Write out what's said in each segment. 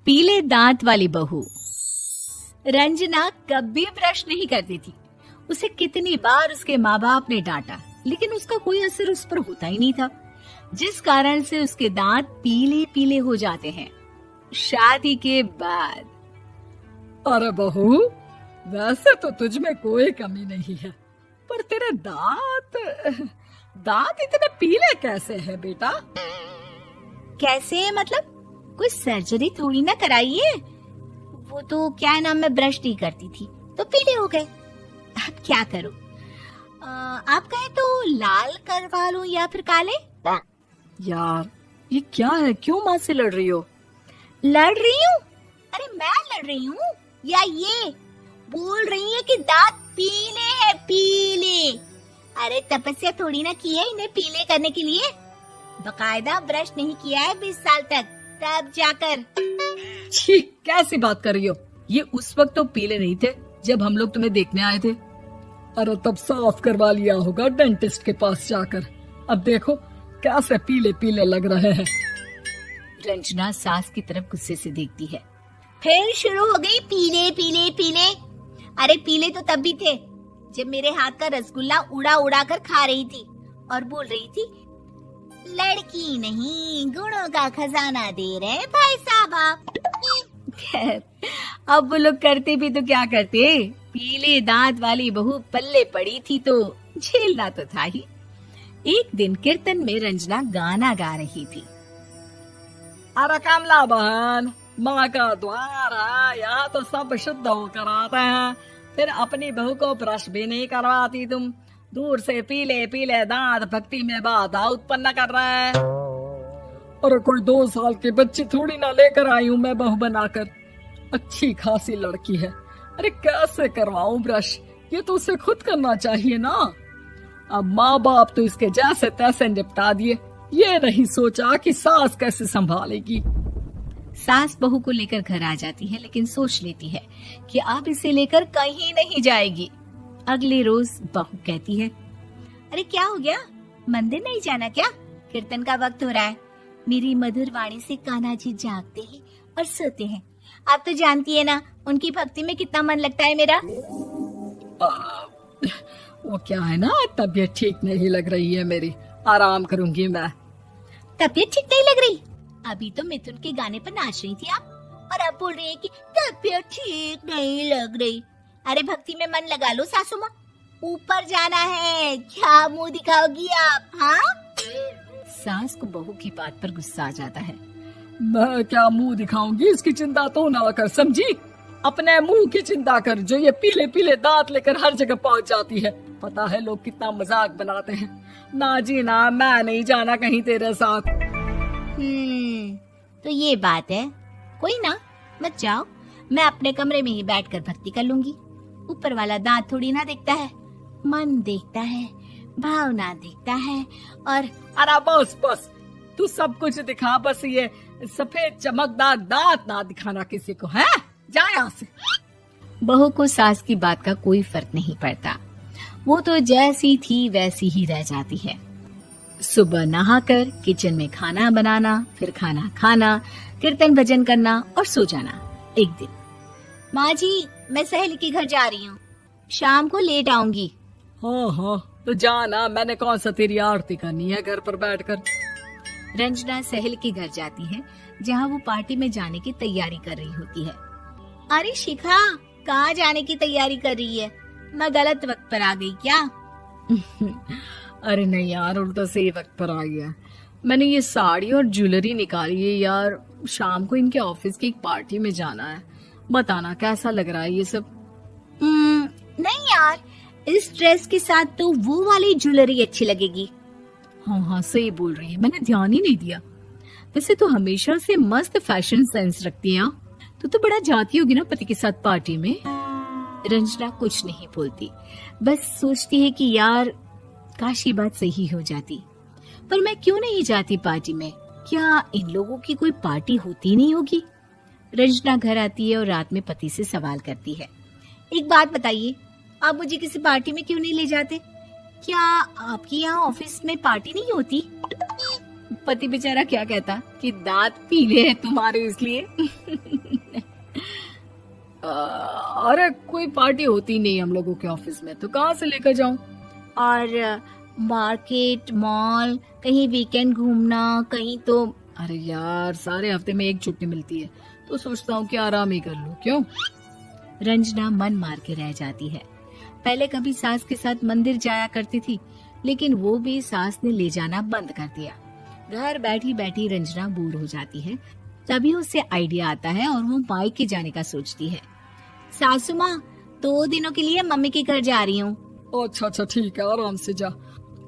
पीले दांत वाली बहू। रंजना कभी ब्रश नहीं करती थी। उसे कितनी बार उसके माँ बाप ने डांटा, लेकिन उसका कोई असर उस पर होता ही नहीं था, जिस कारण से उसके दांत पीले पीले हो जाते हैं। शादी के बाद अरे बहू, वैसे तो तुझ में कोई कमी नहीं है, पर तेरे दांत इतने पीले कैसे हैं बेटा? कैसे मतलब? कोई सर्जरी थोड़ी ना कराइए। वो तो क्या नाम, मैं ब्रश नहीं करती थी तो पीले हो गए। अब क्या करूं? आप कहें तो लाल करवा लूं या फिर काले? यार ये क्या है, क्यों माँ से लड़ रही हो? लड़ रही हूँ? अरे मैं लड़ रही हूँ या ये बोल रही है कि दांत पीले हैं, पीले। अरे तपस्या थोड़ी ना की है इन्हें पीले करने के लिए। बकायदा ब्रश नहीं किया है 20 साल तक, तब जाकर। छी, कैसी बात कर रही हो? ये उस वक्त तो पीले नहीं थे जब हम लोग तुम्हें देखने आए थे। अरे तब साफ करवा लिया होगा डेंटिस्ट के पास जाकर। अब देखो कैसे पीले पीले लग रहे हैं। रंजना सास की तरफ गुस्से से देखती है। फिर शुरू हो गई पीले पीले पीले। अरे पीले तो तब भी थे जब मेरे हाथ का रसगुल्ला उड़ा उड़ा कर खा रही थी और बोल रही थी, लड़की नहीं गुणों का खजाना दे रहे भाई साहब आप। खैर, अब वो लोग करते भी तो क्या करते, पीले दांत वाली बहू पल्ले पड़ी थी तो झेलना तो था ही। एक दिन कीर्तन में रंजना गाना गा रही थी। अरे कमला बहन, माँ का द्वार है, यहाँ तो सब शुद्ध होकर आते हैं, फिर अपनी बहू को ब्रश भी नहीं करवाती तुम। दूर से पीले पीले दांत भक्ति में बाधा उत्पन्न कर रहे हैं। अरे कोई 2 साल की बच्ची थोड़ी ना लेकर आई हूँ मैं बहू बनाकर। अच्छी खासी लड़की है, अरे कैसे करवाऊं ब्रश? ये तो उसे खुद करना चाहिए ना। अब माँ बाप तो इसके जैसे तैसे निपटा दिए, ये नहीं सोचा कि सास कैसे संभालेगी। सास बहू को लेकर घर आ जाती है, लेकिन सोच लेती है कि अब इसे लेकर कहीं नहीं जाएगी। अगले रोज बहू कहती है, अरे क्या हो गया, मंदिर नहीं जाना क्या? कीर्तन का वक्त हो रहा है। मेरी मधुर वाणी से कान्हा जी जागते हैं और सोते हैं। आप तो जानती है ना उनकी भक्ति में कितना मन लगता है मेरा। वो क्या है ना, तबीयत ठीक नहीं लग रही है मेरी, आराम करूंगी मैं। तबीयत ठीक नहीं लग रही? अभी तो मिथुन के गाने पर नाच रही थी आप, और अब बोल रही है कि तबीयत ठीक नहीं लग रही। अरे भक्ति में मन लगा लो सासू माँ, ऊपर जाना है, क्या मुंह दिखाओगी आप? हाँ? सास को बहू की बात पर गुस्सा आ जाता है। मैं क्या मुंह दिखाऊंगी, इसकी चिंता तो ना कर, समझी? अपने मुंह की चिंता कर, जो ये पीले पीले दांत लेकर हर जगह पहुंच जाती है। पता है लोग कितना मजाक बनाते हैं। ना जी ना, मैं नहीं जाना कहीं तेरे साथ। तो ये बात है, कोई ना, मत जाओ, मैं अपने कमरे में ही बैठकर भक्ति कर लूंगी। ऊपर वाला दांत थोड़ी ना देखता है, मन देखता है, भावना देखता है। और अरे बस बस, तू सब कुछ दिखा, बस ये सफेद चमकदार दांत ना दिखाना किसी को, है? जा यहाँ से। बहू को सास की बात का कोई फर्क नहीं पड़ता, वो तो जैसी थी वैसी ही रह जाती है। सुबह नहाकर किचन में खाना बनाना, फिर खाना खाना, कीर्तन भजन करना और सो जाना। एक दिन, माँ जी मैं सहेली के घर जा रही हूँ, शाम को लेट आऊंगी। हाँ हाँ तो जाना, मैंने कौन सा तेरी आरती करनी है घर पर बैठकर। रंजना सहेली के घर जाती है, जहाँ वो पार्टी में जाने की तैयारी कर रही होती है। अरे शिखा, कहाँ जाने की तैयारी कर रही है? मैं गलत वक्त पर आ गई क्या? अरे नहीं यार, उल्टा सही वक्त पर आ गया। मैंने ये साड़ी और ज्वेलरी निकाली है यार, शाम को इनके ऑफिस की एक पार्टी में जाना है। बताना कैसा लग रहा है ये सब? नहीं यार, इस ड्रेस के साथ तो वो वाली ज्वेलरी अच्छी लगेगी। हाँ हाँ सही बोल रही है, मैंने ध्यान ही नहीं दिया। वैसे तो हमेशा से मस्त फैशन सेंस रखती है। तो बड़ा जाती होगी ना पति के साथ पार्टी में। रंजना कुछ नहीं बोलती, बस सोचती है कि यार काश ये बात सही हो जाती, पर मैं क्यों नहीं जाती पार्टी में? क्या इन लोगों की कोई पार्टी होती नहीं होगी? रंजना घर आती है और रात में पति से सवाल करती है, एक बात बताइए, आप मुझे किसी पार्टी में क्यों नहीं ले जाते? क्या आपकी यहाँ ऑफिस में पार्टी नहीं होती? पति बेचारा क्या कहता कि दांत पीले हैं तुम्हारे इसलिए। अरे कोई पार्टी होती नहीं हम लोगों के ऑफिस में, तो कहाँ से लेकर जाऊं? और मार्केट, मॉल, कहीं वीकेंड घूमना, कहीं तो। अरे यार, सारे हफ्ते में एक छुट्टी मिलती है, तो सोचता हूँ कि आराम ही कर लूं। क्यों? रंजना मन मार के रह जाती है। पहले कभी सास के साथ मंदिर जाया करती थी, लेकिन वो भी सास ने ले जाना बंद कर दिया। घर बैठी बैठी रंजना बोर हो जाती है। तभी उसे आइडिया आता है और वो मायके जाने का सोचती है। सासू माँ, 2 दिनों के लिए मम्मी के घर जा रही हूँ। अच्छा अच्छा, ठीक है, आराम से जा।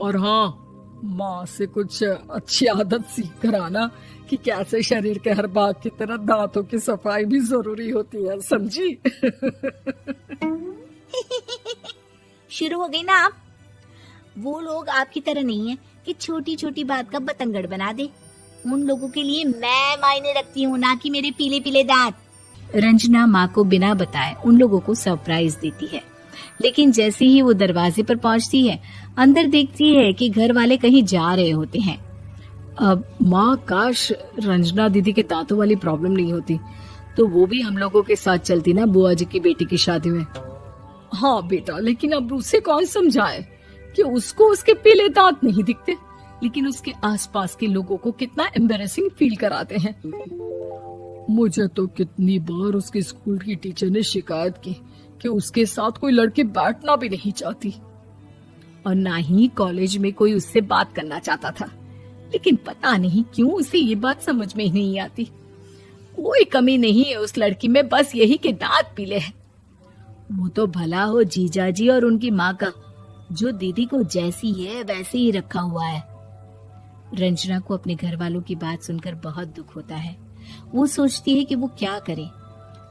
और हाँ, माँ से कुछ अच्छी आदत सीख कर आना कि कैसे शरीर के हर भाग की तरह दांतों की सफाई भी जरूरी होती है, समझी? शुरू हो गई ना आप। वो लोग आपकी तरह नहीं है कि छोटी छोटी बात का बतंगड़ बना दे। उन लोगों के लिए मैं मायने रखती हूँ, ना कि मेरे पीले पीले दांत। रंजना माँ को बिना बताए उन लोगों को सरप्राइज देती है, लेकिन जैसे ही वो दरवाजे पर पहुंचती है, अंदर देखती है कि घर वाले कहीं जा रहे होते हैं। अब माँ, काश रंजना दीदी के दांतों वाली प्रॉब्लम नहीं होती, तो वो भी हम लोगों के साथ चलती ना बुआ जी की बेटी की शादी में। हाँ बेटा, लेकिन अब उसे कौन समझाए कि उसको उसके पीले दांत नहीं दिखते, लेकिन उसके आसपास के लोगों को कितना एम्बैरेसिंग फील कराते हैं। मुझे तो कितनी बार उसके स्कूल की टीचर ने शिकायत की कि उसके साथ कोई लड़की बैठना भी नहीं चाहती, और ना ही कॉलेज में कोई उससे बात करना चाहता था। लेकिन पता नहीं क्यों उसे ये बात समझ में ही नहीं आती। कोई कमी नहीं है उस लड़की में, बस यही कि दांत पीले हैं। वो तो भला हो जीजा जी और उनकी माँ का, जो दीदी को जैसी है वैसे ही रखा हुआ है। रंजना को अपने घर वालों की बात सुनकर बहुत दुख होता है। वो सोचती है कि वो क्या करे,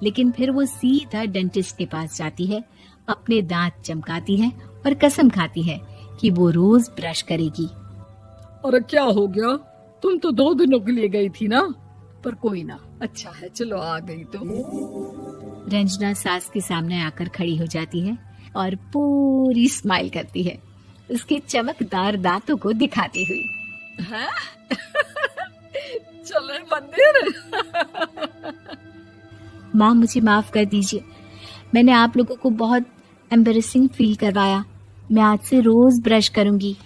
लेकिन फिर वो सीधा डेंटिस्ट के पास जाती है, अपने दांत चमकाती है और कसम खाती है कि वो रोज ब्रश करेगी। अरे क्या हो गया? तुम तो 2 दिनों के लिए गई थी ना, पर कोई ना, अच्छा है, चलो आ गई तो। रंजना सास के सामने आकर खड़ी हो जाती है और पूरी स्माइल करती है, उसके चमकदार दांतों को दिखाती हुई। हैं? चले मंदिर। माँ, मुझे माफ कर दीजिए, मैंने आप लोगों को बहुत एम्बैरेसिंग फील करवाया। मैं आज से रोज ब्रश करूंगी।